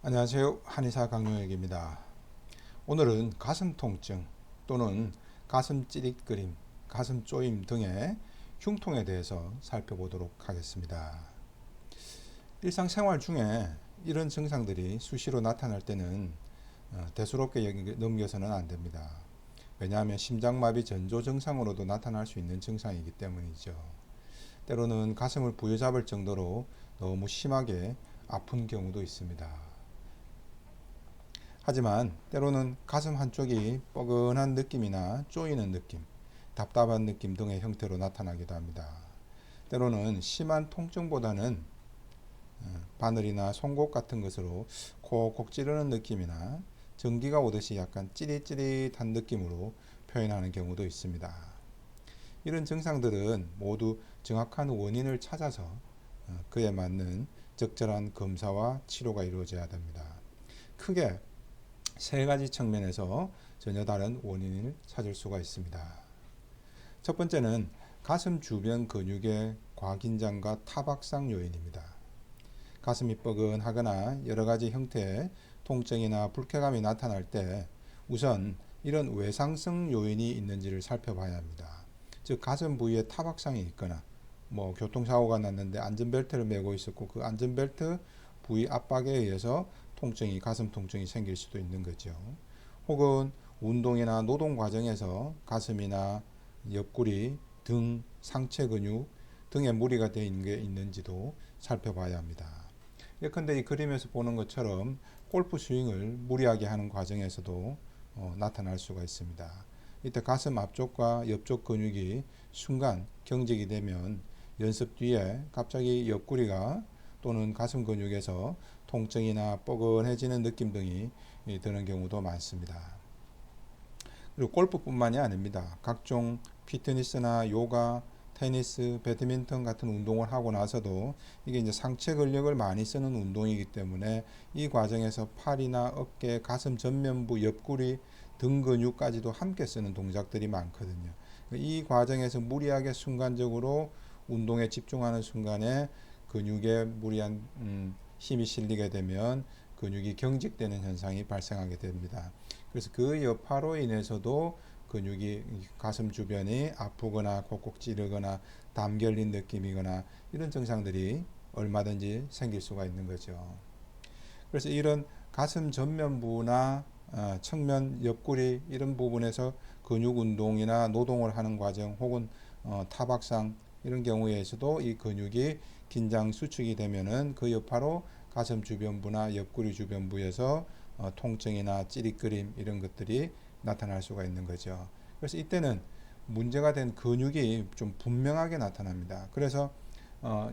안녕하세요. 한의사 강용혁입니다. 오늘은 가슴 통증 또는 가슴 찌릿거림, 가슴 쪼임 등의 흉통에 대해서 살펴보도록 하겠습니다. 일상생활 중에 이런 증상들이 수시로 나타날 때는 대수롭게 넘겨서는 안 됩니다. 왜냐하면 심장마비 전조 증상으로도 나타날 수 있는 증상이기 때문이죠. 때로는 가슴을 부여잡을 정도로 너무 심하게 아픈 경우도 있습니다. 하지만 때로는 가슴 한쪽이 뻐근한 느낌이나 쪼이는 느낌, 답답한 느낌 등의 형태로 나타나기도 합니다. 때로는 심한 통증보다는 바늘이나 송곳 같은 것으로 콕콕 찌르는 느낌이나 전기가 오듯이 약간 찌릿찌릿한 느낌으로 표현하는 경우도 있습니다. 이런 증상들은 모두 정확한 원인을 찾아서 그에 맞는 적절한 검사와 치료가 이루어져야 됩니다. 크게 세 가지 측면에서 전혀 다른 원인을 찾을 수가 있습니다. 첫 번째는 가슴 주변 근육의 과긴장과 타박상 요인입니다. 가슴이 뻐근하거나 여러 가지 형태의 통증이나 불쾌감이 나타날 때 우선 이런 외상성 요인이 있는지를 살펴봐야 합니다. 즉 가슴 부위에 타박상이 있거나 교통사고가 났는데 안전벨트를 메고 있었고 그 안전벨트 부위 압박에 의해서 가슴 통증이 생길 수도 있는 거죠. 혹은 운동이나 노동 과정에서 가슴이나 옆구리, 등, 상체 근육 등에 무리가 되어 있는 게 있는지도 살펴봐야 합니다. 예컨대 이 그림에서 보는 것처럼 골프 스윙을 무리하게 하는 과정에서도 나타날 수가 있습니다. 이때 가슴 앞쪽과 옆쪽 근육이 순간 경직이 되면 연습 뒤에 갑자기 옆구리가 또는 가슴 근육에서 통증이나 뻐근해지는 느낌 등이 드는 경우도 많습니다. 그리고 골프뿐만이 아닙니다. 각종 피트니스나 요가, 테니스, 배드민턴 같은 운동을 하고 나서도 이게 이제 상체 근력을 많이 쓰는 운동이기 때문에 이 과정에서 팔이나 어깨, 가슴 전면부, 옆구리, 등 근육까지도 함께 쓰는 동작들이 많거든요. 이 과정에서 무리하게 순간적으로 운동에 집중하는 순간에 근육에 무리한 힘이 실리게 되면 근육이 경직되는 현상이 발생하게 됩니다. 그래서 그 여파로 인해서도 근육이 가슴 주변이 아프거나 콕콕 찌르거나 담 결린 느낌이거나 이런 증상들이 얼마든지 생길 수가 있는 거죠. 그래서 이런 가슴 전면부나 측면 옆구리 이런 부분에서 근육 운동이나 노동을 하는 과정 혹은 타박상 이런 경우에서도 이 근육이 긴장 수축이 되면은 그 여파로 가슴 주변부나 옆구리 주변부에서 통증이나 찌릿거림 이런 것들이 나타날 수가 있는 거죠. 그래서 이때는 문제가 된 근육이 좀 분명하게 나타납니다. 그래서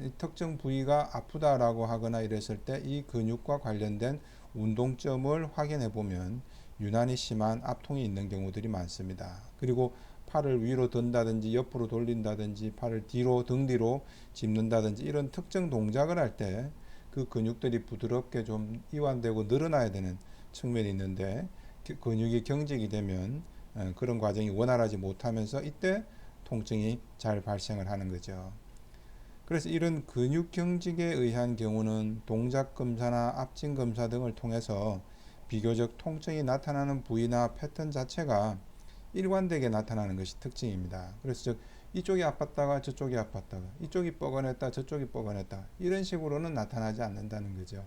이 특정 부위가 아프다라고 하거나 이랬을 때 이 근육과 관련된 운동점을 확인해 보면 유난히 심한 압통이 있는 경우들이 많습니다. 그리고 팔을 위로 든다든지 옆으로 돌린다든지 팔을 뒤로 등 뒤로 짚는다든지 이런 특정 동작을 할 때 그 근육들이 부드럽게 좀 이완되고 늘어나야 되는 측면이 있는데 근육이 경직이 되면 그런 과정이 원활하지 못하면서 이때 통증이 잘 발생을 하는 거죠. 그래서 이런 근육 경직에 의한 경우는 동작 검사나 압진 검사 등을 통해서 비교적 통증이 나타나는 부위나 패턴 자체가 일관되게 나타나는 것이 특징입니다. 그래서 즉 이쪽이 아팠다가 저쪽이 아팠다가 이쪽이 뻐근했다 저쪽이 뻐근했다 이런 식으로는 나타나지 않는다는 거죠.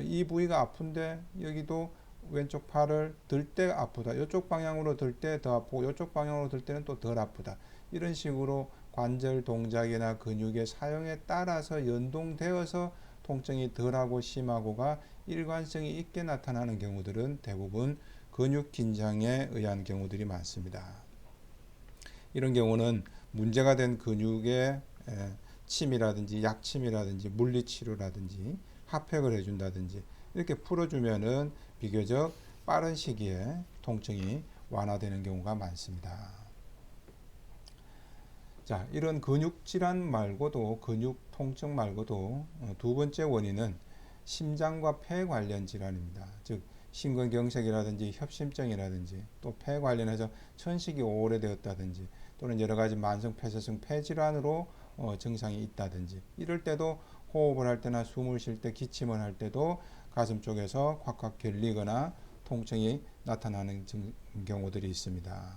이 부위가 아픈데 여기도 왼쪽 팔을 들 때 아프다. 이쪽 방향으로 들 때 더 아프고 이쪽 방향으로 들 때는 또 덜 아프다. 이런 식으로 관절 동작이나 근육의 사용에 따라서 연동되어서 통증이 덜하고 심하고가 일관성이 있게 나타나는 경우들은 대부분 근육 긴장에 의한 경우들이 많습니다. 이런 경우는 문제가 된 근육의 침이라든지 약침이라든지 물리치료라든지 핫팩을 해준다든지 이렇게 풀어주면은 비교적 빠른 시기에 통증이 완화되는 경우가 많습니다. 자, 이런 근육 질환 말고도 근육 통증 말고도 두 번째 원인은 심장과 폐 관련 질환입니다. 즉 심근경색이라든지 협심증이라든지 또 폐 관련해서 천식이 오래되었다든지 또는 여러 가지 만성 폐쇄성 폐질환으로 증상이 있다든지 이럴 때도 호흡을 할 때나 숨을 쉴 때 기침을 할 때도 가슴 쪽에서 콱콱 결리거나 통증이 나타나는 경우들이 있습니다.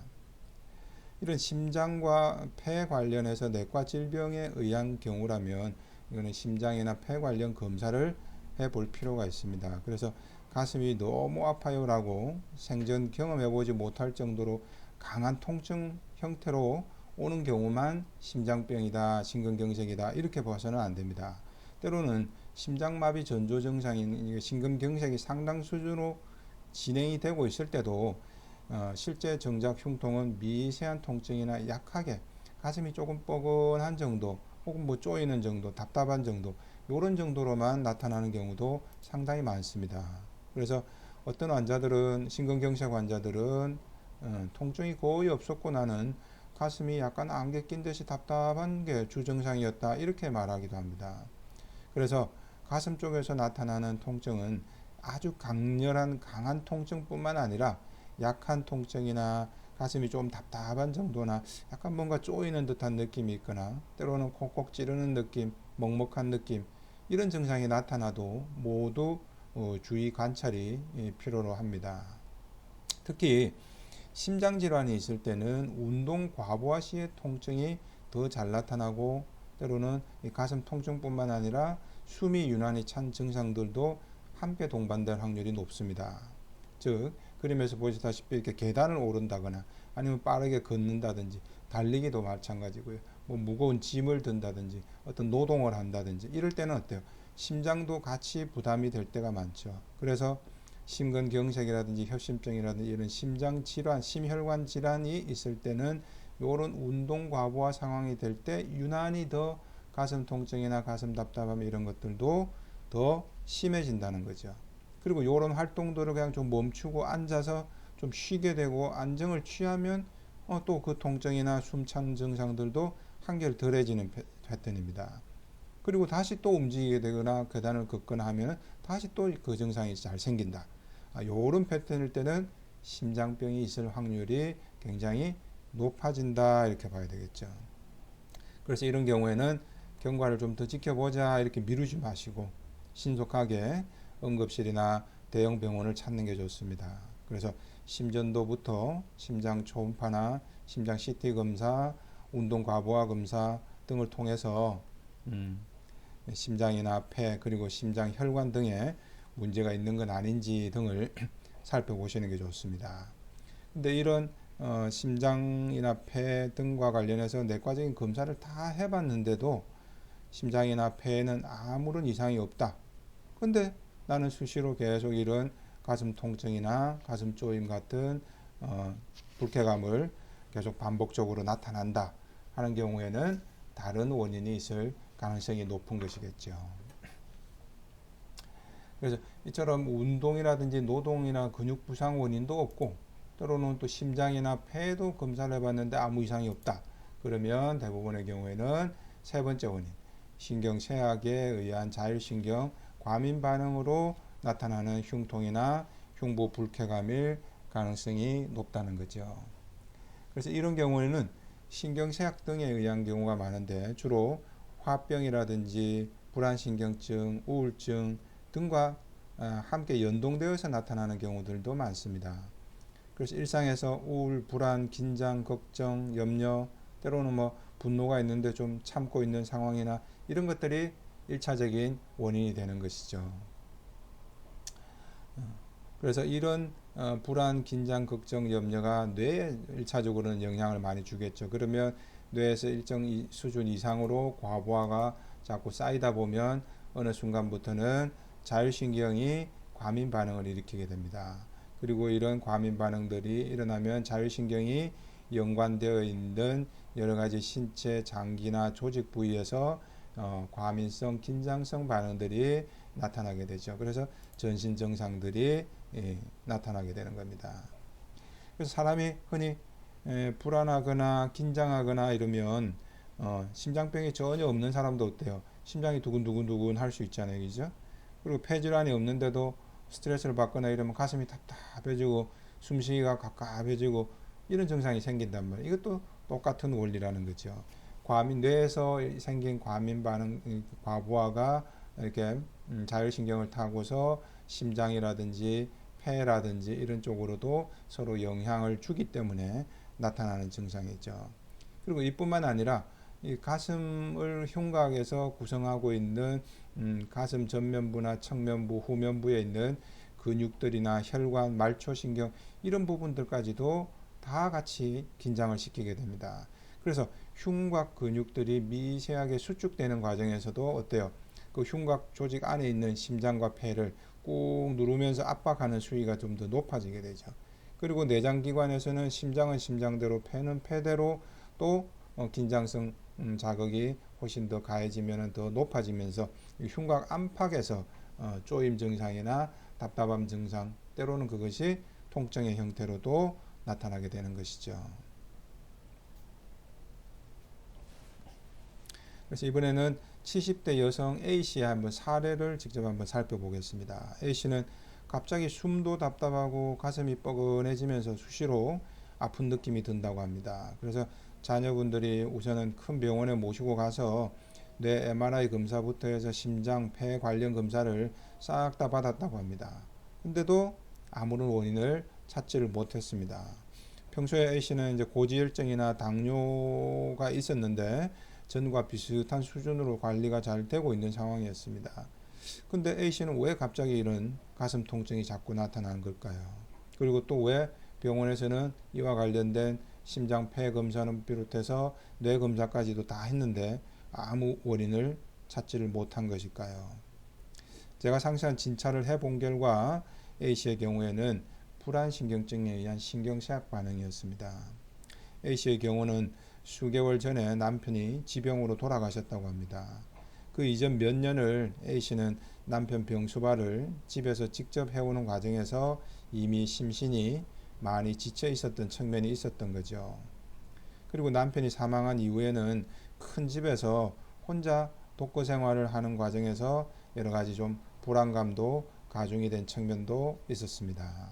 이런 심장과 폐 관련해서 내과 질병에 의한 경우라면 이거는 심장이나 폐 관련 검사를 해볼 필요가 있습니다. 그래서 가슴이 너무 아파요라고 생전 경험해보지 못할 정도로 강한 통증 형태로 오는 경우만 심장병이다, 심근경색이다 이렇게 봐서는 안 됩니다. 때로는 심장마비 전조 증상인 심근경색이 상당 수준으로 진행이 되고 있을 때도 실제 정작 흉통은 미세한 통증이나 약하게 가슴이 조금 뻐근한 정도 혹은 뭐 쪼이는 정도, 답답한 정도 이런 정도로만 나타나는 경우도 상당히 많습니다. 그래서 어떤 환자들은 심근경색 환자들은 통증이 거의 없었고 나는 가슴이 약간 안개 낀 듯이 답답한 게 주증상이었다 이렇게 말하기도 합니다. 그래서 가슴 쪽에서 나타나는 통증은 아주 강렬한 강한 통증뿐만 아니라 약한 통증이나 가슴이 좀 답답한 정도나 약간 뭔가 쪼이는 듯한 느낌이 있거나 때로는 콕콕 찌르는 느낌, 먹먹한 느낌 이런 증상이 나타나도 모두 주의 관찰이 필요로 합니다. 특히 심장질환이 있을 때는 운동 과부하 시의 통증이 더 잘 나타나고 때로는 가슴 통증뿐만 아니라 숨이 유난히 찬 증상들도 함께 동반될 확률이 높습니다. 즉 그림에서 보시다시피 이렇게 계단을 오른다거나 아니면 빠르게 걷는다든지 달리기도 마찬가지고요. 뭐 무거운 짐을 든다든지 어떤 노동을 한다든지 이럴 때는 어때요? 심장도 같이 부담이 될 때가 많죠. 그래서 심근경색이라든지 협심증이라든지 이런 심장 질환, 심혈관 질환이 있을 때는 이런 운동 과부하 상황이 될 때 유난히 더 가슴 통증이나 가슴 답답함 이런 것들도 더 심해진다는 거죠. 그리고 이런 활동들을 그냥 좀 멈추고 앉아서 좀 쉬게 되고 안정을 취하면 또 그 통증이나 숨찬 증상들도 한결 덜해지는 패턴입니다. 그리고 다시 또 움직이게 되거나 계단을 걷거나 하면 다시 또 그 증상이 잘 생긴다. 이런 패턴일 때는 심장병이 있을 확률이 굉장히 높아진다 이렇게 봐야 되겠죠. 그래서 이런 경우에는 경과를 좀 더 지켜보자 이렇게 미루지 마시고 신속하게 응급실이나 대형 병원을 찾는 게 좋습니다. 그래서 심전도부터 심장 초음파나 심장 CT 검사, 운동 과부하 검사 등을 통해서 심장이나 폐 그리고 심장 혈관 등에 문제가 있는 건 아닌지 등을 살펴보시는 게 좋습니다. 근데 이런 심장이나 폐 등과 관련해서 내과적인 검사를 다 해봤는데도 심장이나 폐에는 아무런 이상이 없다. 근데 나는 수시로 계속 이런 가슴 통증이나 가슴 쪼임 같은 불쾌감을 계속 반복적으로 나타난다 하는 경우에는 다른 원인이 있을 가능성이 높은 것이겠죠. 그래서 이처럼 운동이라든지 노동이나 근육 부상 원인도 없고 때로는 또 심장이나 폐도 검사를 해봤는데 아무 이상이 없다. 그러면 대부분의 경우에는 세 번째 원인, 신경쇠약에 의한 자율신경 과민 반응으로 나타나는 흉통이나 흉부 불쾌감일 가능성이 높다는 거죠. 그래서 이런 경우에는 신경쇠약 등에 의한 경우가 많은데 주로 화병이라든지 불안신경증, 우울증 등과 함께 연동되어서 나타나는 경우들도 많습니다. 그래서 일상에서 우울, 불안, 긴장, 걱정, 염려, 때로는 뭐 분노가 있는데 좀 참고 있는 상황이나 이런 것들이 1차적인 원인이 되는 것이죠. 그래서 이런 불안, 긴장, 걱정, 염려가 뇌에 1차적으로는 영향을 많이 주겠죠. 그러면 뇌에서 일정 수준 이상으로 과부하가 자꾸 쌓이다 보면 어느 순간부터는 자율신경이 과민 반응을 일으키게 됩니다. 그리고 이런 과민 반응들이 일어나면 자율신경이 연관되어 있는 여러 가지 신체 장기나 조직 부위에서 과민성, 긴장성 반응들이 나타나게 되죠. 그래서 전신 증상들이 나타나게 되는 겁니다. 그래서 사람이 흔히 불안하거나 긴장하거나 이러면 심장병이 전혀 없는 사람도 어때요? 심장이 두근두근두근 할 수 있잖아요, 그죠? 그리고 폐질환이 없는데도 스트레스를 받거나 이러면 가슴이 답답해지고 숨쉬기가 갑갑해지고 이런 증상이 생긴단 말이에요. 이것도 똑같은 원리라는 거죠. 뇌에서 생긴 과민 반응, 과부하가 이렇게 자율신경을 타고서 심장이라든지 폐라든지 이런 쪽으로도 서로 영향을 주기 때문에 나타나는 증상이죠. 그리고 이뿐만 아니라 이 가슴을 흉곽에서 구성하고 있는 가슴 전면부나 측면부, 후면부에 있는 근육들이나 혈관, 말초신경 이런 부분들까지도 다 같이 긴장을 시키게 됩니다. 그래서 흉곽 근육들이 미세하게 수축되는 과정에서도 어때요? 그 흉곽 조직 안에 있는 심장과 폐를 꾹 누르면서 압박하는 수위가 좀 더 높아지게 되죠. 그리고 내장기관에서는 심장은 심장대로 폐는 폐대로 또 긴장성 자극이 훨씬 더 가해지면 더 높아지면서 흉곽 안팎에서 쪼임 증상이나 답답함 증상 때로는 그것이 통증의 형태로도 나타나게 되는 것이죠. 그래서 이번에는 70대 여성 A씨의 한번 사례를 직접 한번 살펴보겠습니다. A씨는 갑자기 숨도 답답하고 가슴이 뻐근해지면서 수시로 아픈 느낌이 든다고 합니다. 그래서 자녀분들이 우선은 큰 병원에 모시고 가서 뇌 MRI 검사부터 해서 심장, 폐 관련 검사를 싹 다 받았다고 합니다. 근데도 아무런 원인을 찾지를 못했습니다. 평소에 A씨는 이제 고지혈증이나 당뇨가 있었는데 전과 비슷한 수준으로 관리가 잘 되고 있는 상황이었습니다. 근데 A씨는 왜 갑자기 이런 가슴 통증이 자꾸 나타나는 걸까요? 그리고 또 왜 병원에서는 이와 관련된 심장, 폐 검사는 비롯해서 뇌 검사까지도 다 했는데 아무 원인을 찾지를 못한 것일까요? 제가 상세한 진찰을 해본 결과 A씨의 경우에는 불안신경증에 의한 신경쇠약 반응이었습니다. A씨의 경우는 수개월 전에 남편이 지병으로 돌아가셨다고 합니다. 그 이전 몇 년을 A씨는 남편 병수발을 집에서 직접 해오는 과정에서 이미 심신이 많이 지쳐 있었던 측면이 있었던 거죠. 그리고 남편이 사망한 이후에는 큰 집에서 혼자 독거 생활을 하는 과정에서 여러 가지 좀 불안감도 가중이 된 측면도 있었습니다.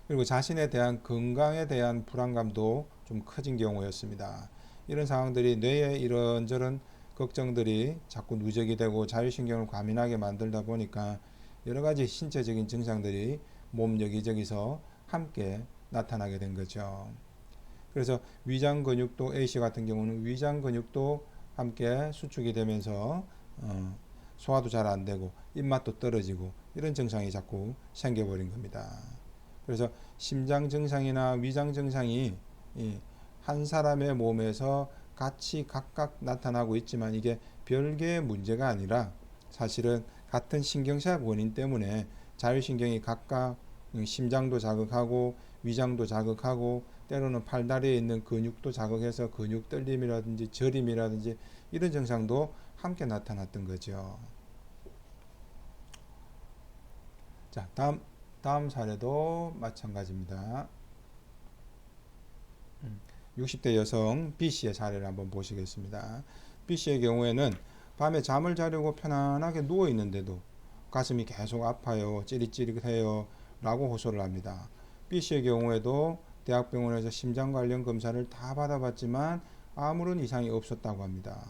그리고 자신에 대한 건강에 대한 불안감도 좀 커진 경우였습니다. 이런 상황들이 뇌에 이런저런 걱정들이 자꾸 누적이 되고 자율신경을 과민하게 만들다 보니까 여러 가지 신체적인 증상들이 몸 여기저기서 함께 나타나게 된 거죠. 그래서 위장 근육도 A씨 같은 경우는 위장 근육도 함께 수축이 되면서 소화도 잘 안 되고 입맛도 떨어지고 이런 증상이 자꾸 생겨버린 겁니다. 그래서 심장 증상이나 위장 증상이 한 사람의 몸에서 같이 각각 나타나고 있지만 이게 별개의 문제가 아니라 사실은 같은 신경쇠약 원인 때문에 자율신경이 각각 심장도 자극하고 위장도 자극하고 때로는 팔다리에 있는 근육도 자극해서 근육 떨림이라든지 저림이라든지 이런 증상도 함께 나타났던 거죠. 자, 다음 사례도 마찬가지입니다. 60대 여성 B씨의 사례를 한번 보시겠습니다. B씨의 경우에는 밤에 잠을 자려고 편안하게 누워 있는데도 가슴이 계속 아파요, 찌릿찌릿해요 라고 호소를 합니다. B씨의 경우에도 대학병원에서 심장 관련 검사를 다 받아봤지만 아무런 이상이 없었다고 합니다.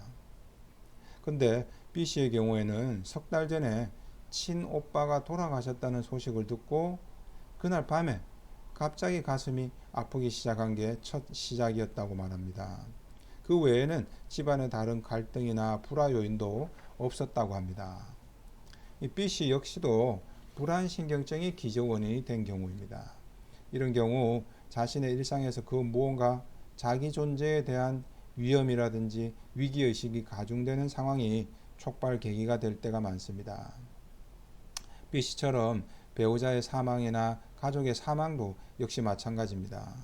근데 B씨의 경우에는 석 달 전에 친오빠가 돌아가셨다는 소식을 듣고 그날 밤에 갑자기 가슴이 아프기 시작한 게 첫 시작이었다고 말합니다. 그 외에는 집안의 다른 갈등이나 불화 요인도 없었다고 합니다. 이 B씨 역시도 불안신경증이 기저원인이 된 경우입니다. 이런 경우 자신의 일상에서 그 무언가 자기 존재에 대한 위험이라든지 위기의식이 가중되는 상황이 촉발 계기가 될 때가 많습니다. B씨처럼 배우자의 사망이나 가족의 사망도 역시 마찬가지입니다.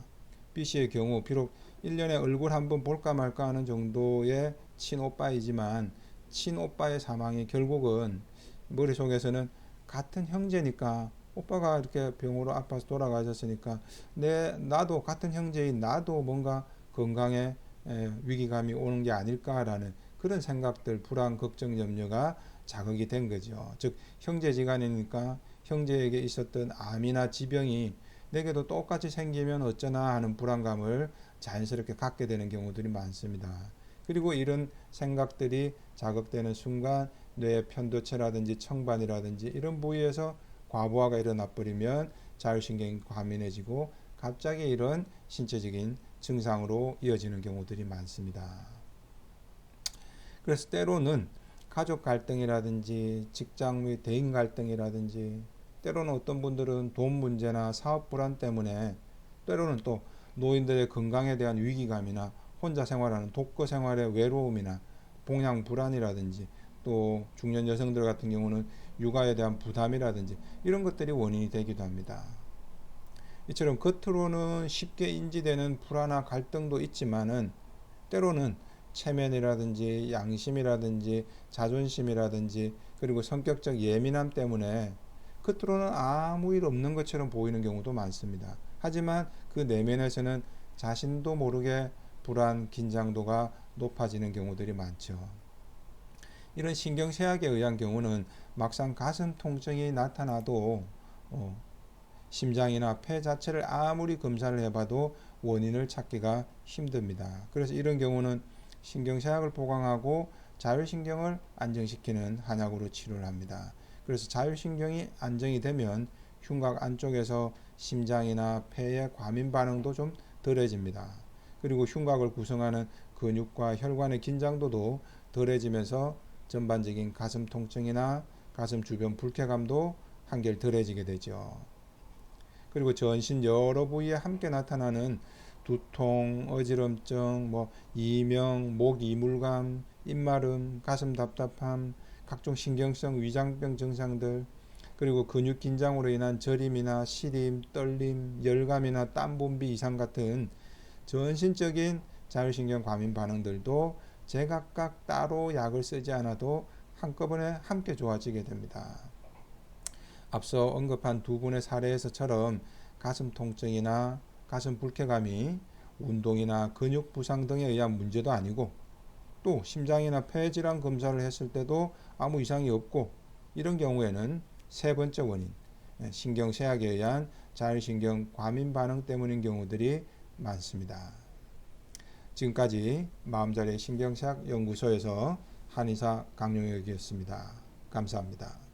B씨의 경우 비록 1년에 얼굴 한번 볼까 말까 하는 정도의 친오빠이지만 친오빠의 사망이 결국은 머릿속에서는 같은 형제니까 오빠가 이렇게 병으로 아파서 돌아가셨으니까 나도 같은 형제인 나도 뭔가 건강에 위기감이 오는 게 아닐까라는 그런 생각들, 불안, 걱정, 염려가 자극이 된 거죠. 즉 형제지간이니까 형제에게 있었던 암이나 지병이 내게도 똑같이 생기면 어쩌나 하는 불안감을 자연스럽게 갖게 되는 경우들이 많습니다. 그리고 이런 생각들이 자극되는 순간 뇌의 편도체라든지 청반이라든지 이런 부위에서 과부하가 일어나 버리면 자율신경이 과민해지고 갑자기 이런 신체적인 증상으로 이어지는 경우들이 많습니다. 그래서 때로는 가족 갈등이라든지 직장 및 대인 갈등이라든지 때로는 어떤 분들은 돈 문제나 사업 불안 때문에 때로는 또 노인들의 건강에 대한 위기감이나 혼자 생활하는 독거 생활의 외로움이나 봉양 불안이라든지 또 중년 여성들 같은 경우는 육아에 대한 부담이라든지 이런 것들이 원인이 되기도 합니다. 이처럼 겉으로는 쉽게 인지되는 불안과 갈등도 있지만은 때로는 체면이라든지 양심이라든지 자존심이라든지 그리고 성격적 예민함 때문에 겉으로는 아무 일 없는 것처럼 보이는 경우도 많습니다. 하지만 그 내면에서는 자신도 모르게 불안, 긴장도가 높아지는 경우들이 많죠. 이런 신경쇠약에 의한 경우는 막상 가슴 통증이 나타나도 심장이나 폐 자체를 아무리 검사를 해봐도 원인을 찾기가 힘듭니다. 그래서 이런 경우는 신경쇠약을 보강하고 자율신경을 안정시키는 한약으로 치료를 합니다. 그래서 자율신경이 안정이 되면 흉곽 안쪽에서 심장이나 폐의 과민 반응도 좀 덜해집니다. 그리고 흉곽을 구성하는 근육과 혈관의 긴장도도 덜해지면서 전반적인 가슴 통증이나 가슴 주변 불쾌감도 한결 덜해지게 되죠. 그리고 전신 여러 부위에 함께 나타나는 두통, 어지럼증, 이명, 목 이물감, 입마름, 가슴 답답함, 각종 신경성 위장병 증상들, 그리고 근육 긴장으로 인한 저림이나 시림, 떨림, 열감이나 땀 분비 이상 같은 전신적인 자율신경 과민 반응들도 제각각 따로 약을 쓰지 않아도 한꺼번에 함께 좋아지게 됩니다. 앞서 언급한 두 분의 사례에서처럼 가슴 통증이나 가슴 불쾌감이 운동이나 근육 부상 등에 의한 문제도 아니고 또 심장이나 폐질환 검사를 했을 때도 아무 이상이 없고 이런 경우에는 세 번째 원인, 신경쇠약에 의한 자율신경 과민 반응 때문인 경우들이 많습니다. 지금까지 마음자리 신경쇠약 연구소에서 한의사 강용혁이었습니다. 감사합니다.